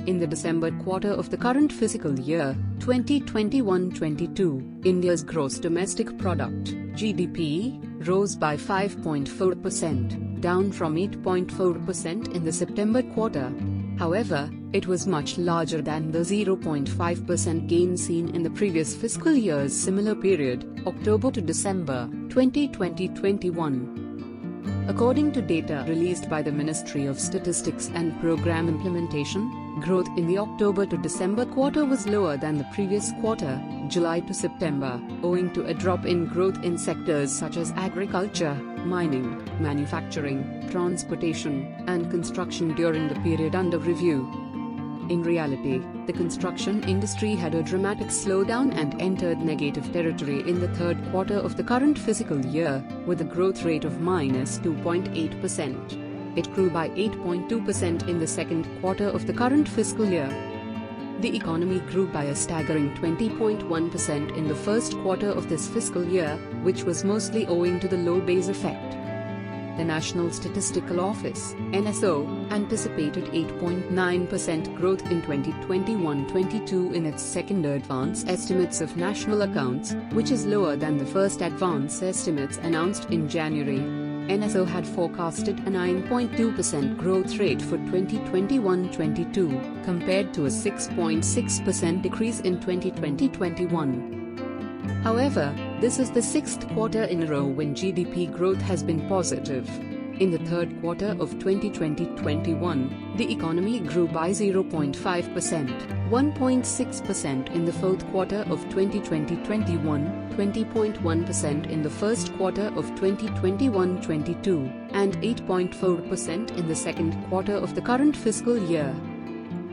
In the December quarter of the current fiscal year, 2021-22, India's gross domestic product (GDP) rose by 5.4%, down from 8.4% in the September quarter. However, it was much larger than the 0.5% gain seen in the previous fiscal year's similar period, October to December 2020-21. According to data released by the Ministry of Statistics and Program Implementation, growth in the October to December quarter was lower than the previous quarter, July to September, owing to a drop in growth in sectors such as agriculture, mining, manufacturing, transportation, and construction during the period under review. In reality, the construction industry had a dramatic slowdown and entered negative territory in the third quarter of the current fiscal year, with a growth rate of -2.8%. It grew by 8.2% in the second quarter of the current fiscal year. The economy grew by a staggering 20.1% in the first quarter of this fiscal year, which was mostly owing to the low base effect. The National Statistical Office (NSO) anticipated 8.9% growth in 2021-22 in its second advance estimates of national accounts, which is lower than the first advance estimates announced in January. NSO had forecasted a 9.2% growth rate for 2021-22, compared to a 6.6% decrease in 2020-21. However, this is the sixth quarter in a row when GDP growth has been positive. In the third quarter of 2020-21, the economy grew by 0.5%, 1.6% in the fourth quarter of 2020-21, 20.1% in the first quarter of 2021-22, and 8.4% in the second quarter of the current fiscal year.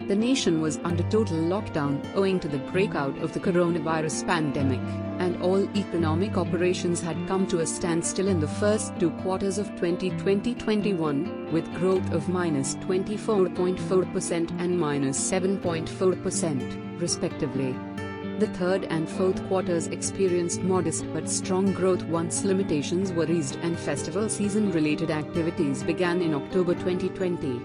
The nation was under total lockdown owing to the breakout of the coronavirus pandemic, and all economic operations had come to a standstill in the first two quarters of 2020-21, with growth of -24.4% and -7.4%, respectively. The third and fourth quarters experienced modest but strong growth once limitations were eased and festival season-related activities began in October 2020.